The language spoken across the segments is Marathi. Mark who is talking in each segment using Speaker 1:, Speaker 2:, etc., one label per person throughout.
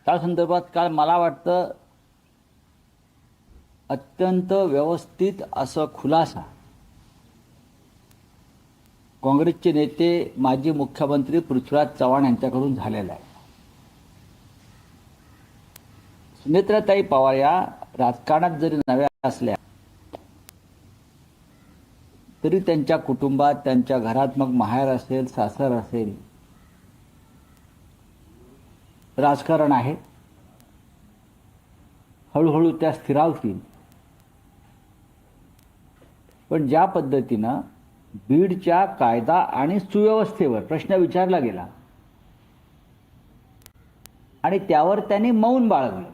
Speaker 1: त्या संदर्भात काल मला वाटतं अत्यंत व्यवस्थित असं खुलासा काँग्रेसचे नेते माजी मुख्यमंत्री पृथ्वीराज चव्हाण यांच्याकडून झालेला आहे. सुनेत्राताई पवार या राजकारणात जरी नव्या असल्या तरी त्यांच्या कुटुंबात, त्यांच्या घरात, मग माहेर असेल, सासर असेल, राजकारण आहे. हळूहळू त्या स्थिरावतील. पण ज्या पद्धतीनं बीडच्या कायदा आणि सुव्यवस्थेवर प्रश्न विचारला गेला आणि त्यावर त्यांनी मौन बाळगलं,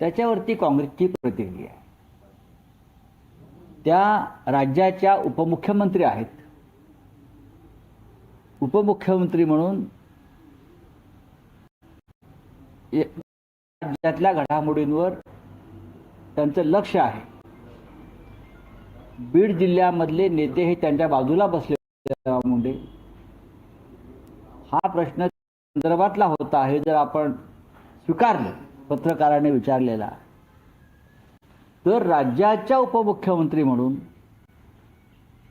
Speaker 1: त्याच्यावरती काँग्रेसची प्रतिक्रिया आहे. त्या राज्याच्या उपमुख्यमंत्री आहेत. उपमुख्यमंत्री म्हणून राज्यातल्या घडामोडींवर त्यांचं लक्ष आहे. बीड जिल्ह्यामधले नेते हे त्यांच्या बाजूला बसले मुंडे. हा प्रश्न संदर्भातला होता हे जर आपण स्वीकारलं पत्रकाराने विचारलेला, तर राज्याच्या उपमुख्यमंत्री म्हणून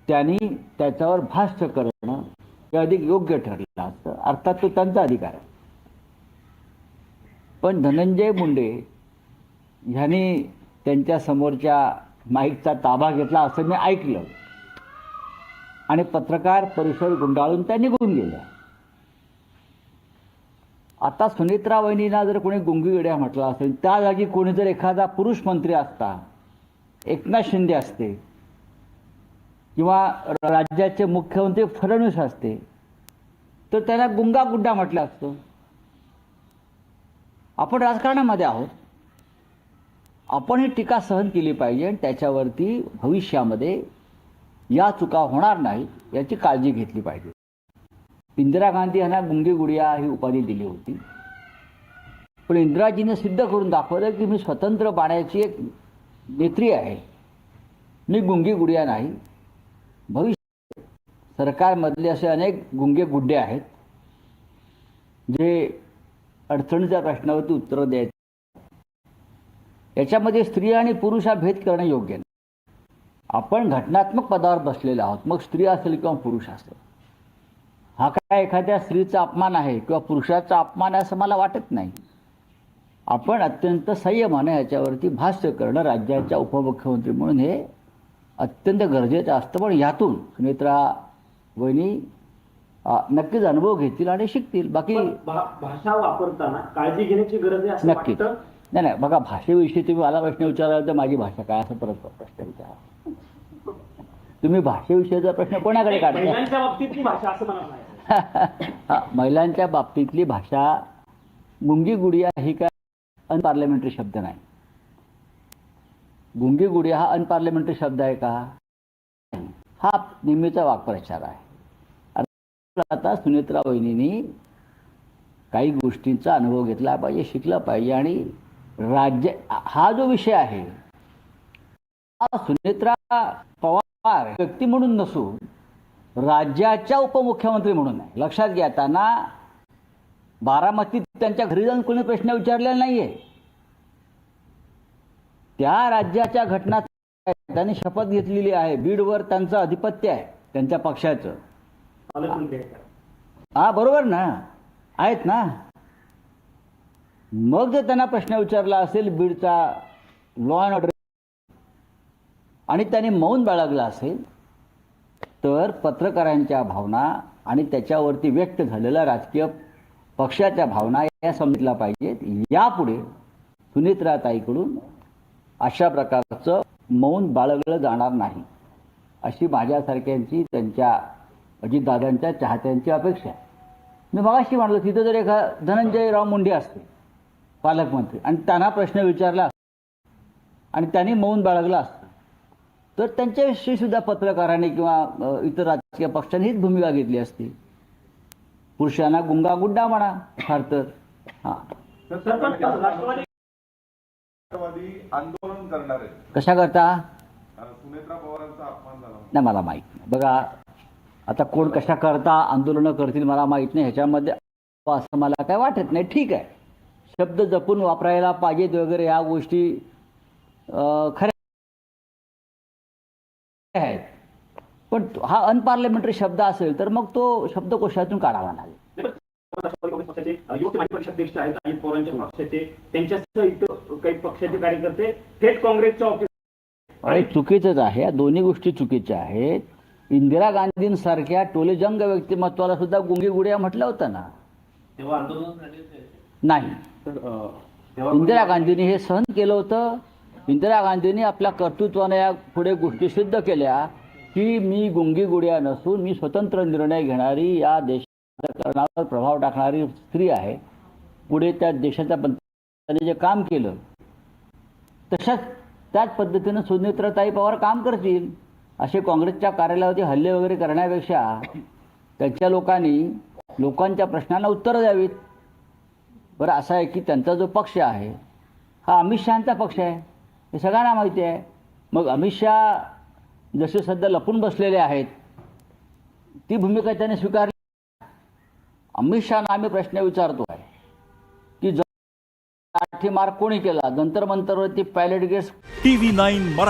Speaker 1: त्यांनी त्याच्यावर भाष्य करणं हे अधिक योग्य ठरलेलं असतं. अर्थात तो त्यांचा अधिकार आहे. पण धनंजय मुंडे ह्यांनी त्यांच्या समोरच्या माईकचा ताबा घेतला असं मी ऐकलं आणि पत्रकार परिषद गुंडाळून त्या निघून गेल्या. आता सुनेत्रा वहिनींना जर कोणी गुंगीगड्या म्हटलं असेल, त्या जागी कोणी जर एखादा पुरुष मंत्री असता, एकनाथ शिंदे असते किंवा राज्याचे मुख्यमंत्री फडणवीस असते, तर त्यांना गुंगा गुड्डा म्हटलं असतं. आपण राजकारणामध्ये आहोत. आपण ही टीका सहन केली पाहिजे आणि त्याच्यावरती भविष्यामध्ये या चुका होणार नाहीत याची काळजी घेतली पाहिजे. इंदिरा गांधी यांना गुंगी गुडिया ही उपाधी दिली होती, पण इंदिराजीने सिद्ध करून दाखवलं की मी स्वतंत्र पाण्याची एक नेत्री आहे, मी गुंगी गुडिया नाही. भविष्य सरकारमधले असे अनेक गुंगे गुड्डे आहेत जे अडचणीच्या प्रश्नावरती उत्तरं द्यायचे. याच्यामध्ये स्त्री आणि पुरुष हा भेद करणं योग्य नाही. आपण घटनात्मक पदावर बसलेले आहोत, मग स्त्री असेल किंवा पुरुष असेल. हा काय एखाद्या स्त्रीचा अपमान आहे किंवा पुरुषाचा अपमान आहे असं मला वाटत नाही. आपण अत्यंत संयमाने याच्यावरती भाष्य करणं राज्याच्या उपमुख्यमंत्री म्हणून हे अत्यंत गरजेचं असतं. पण यातून सुनेत्रा वहिनी नक्कीच अनुभव घेतील आणि शिकतील. बाकी
Speaker 2: भाषा वापरताना काळजी घेण्याची गरज आहे असं
Speaker 1: नक्कीच.
Speaker 2: वाटतं?
Speaker 1: नाही, बघा, भाषेविषयी तुम्ही मला प्रश्न विचारला तर माझी भाषा काय असं परत प्रश्न विचारा. तुम्ही भाषेविषयीचा प्रश्न कोणाकडे काढता?
Speaker 2: महिलांच्या बाबतीतली भाषा असं मला म्हणायचं.
Speaker 1: महिलांच्या बाबतीतली भाषा गुंगी गुडिया ही काय अनपार्लमेंटरी शब्द नाही. गुंगी गुडिया हा अनपार्लमेंटरी शब्द आहे का? हा नेहमीचा वाक्प्रचार आहे. आता सुनेत्रा वहिनींनी काही गोष्टींचा अनुभव घेतला पाहिजे, शिकला पाहिजे. आणि राज्य हा जो विषय आहे हा सुनेत्रा पवार व्यक्ती म्हणून नसून राज्याच्या उपमुख्यमंत्री म्हणून आहे. लक्षात घ्या, त्यांना बारामतीत त्यांच्या घरी जाऊन कोणी प्रश्न विचारलेला नाहीये. त्या राज्याच्या घटना त्यांनी शपथ घेतलेली आहे. बीडवर त्यांचं अधिपत्य आहे, त्यांच्या पक्षाचं. हा, बरोबर ना, आहेत ना. मग जर त्यांना प्रश्न विचारला असेल बीडचा लॉ अँड ऑर्डर आणि त्यांनी मौन बाळगला असेल, तर पत्रकारांच्या भावना आणि त्याच्यावरती व्यक्त झालेल्या राजकीय पक्षाच्या भावना या समजल्या पाहिजेत. यापुढे सुनेत्राताईकडून अशा प्रकारचं मौन बाळगलं जाणार नाही अशी माझ्यासारख्यांची, त्यांच्या अजितदादांच्या चाहत्यांची अपेक्षा आहे. मी मगाशी म्हणलो, तिथं जर धनंजयराव मुंडे असते पालकमंत्री आणि त्यांना प्रश्न विचारला आणि त्यांनी मौन बाळगलं असतं, तर त्यांच्याविषयी सुद्धा पत्रकारांनी किंवा इतर राजकीय पक्षांनी हीच भूमिका घेतली असती. पुरुषांना गुंगा गुड्डा म्हणा फार तर. हां,
Speaker 3: राष्ट्रवादी आंदोलन करणार आहे.
Speaker 1: कशा करता?
Speaker 3: सुनेत्रा पवारांचा अपमान झाला
Speaker 1: नाही, मला माहीत नाही. बघा, आता कोण कशा करता आंदोलनं करतील मला माहीत नाही. ह्याच्यामध्ये असं मला काय वाटत नाही. ठीक आहे, शब्द जपून वापरायला पाहिजेत वगैरे ह्या गोष्टी खऱ्या आहेत. पण हा अनपार्लमेंटरी शब्द असेल तर मग तो शब्दकोशातून काढावा लागेल.
Speaker 2: राष्ट्रवादी काँग्रेस पक्षाचे युवक माजी पक्षाध्यक्ष आहेत अजित पवारांच्या पक्षाचे, त्यांच्यासह इतर काही पक्षाचे कार्यकर्ते थेट काँग्रेसच्या ऑफिस.
Speaker 1: अरे चुकीचंच आहे, या दोन्ही गोष्टी चुकीच्या आहेत. इंदिरा गांधींसारख्या टोलेजंग व्यक्तिमत्वाला सुद्धा गुंगी गुडिया म्हटलं होतं ना.
Speaker 2: तेव्हा आंदोलन झाले
Speaker 1: नाही,
Speaker 2: तेव्हा
Speaker 1: इंदिरा गांधींनी हे सहन केलं होतं. इंदिरा गांधींनी आपल्या कर्तृत्वाने या पुढे गोष्टी सिद्ध केल्या की मी गुंगी गुडिया नसून मी स्वतंत्र निर्णय घेणारी, या देशावर प्रभाव टाकणारी स्त्री आहे. पुढे त्या देशाच्या पंतप्रधानांनी जे काम केलं त्याच पद्धतीनं सुनेत्राताई पवार काम करतील. असे काँग्रेसच्या कार्यालयावरती हल्ले वगैरे करण्यापेक्षा त्यांच्या लोकांनी लोकांच्या प्रश्नांना उत्तरं द्यावीत. बरं, असं आहे की त्यांचा जो पक्ष आहे हा अमित शहांचा पक्ष आहे, हे सगळ्यांना माहिती आहे. मग अमित शहा जसे सध्या लपून बसलेले आहेत ती भूमिका त्याने स्वीकारली. अमित शहाना आम्ही प्रश्न विचारतो आहे की लाठी मार कोणी केला, जंतर मंतरवरती पॅलेट गेट्स
Speaker 4: TV9 मराठी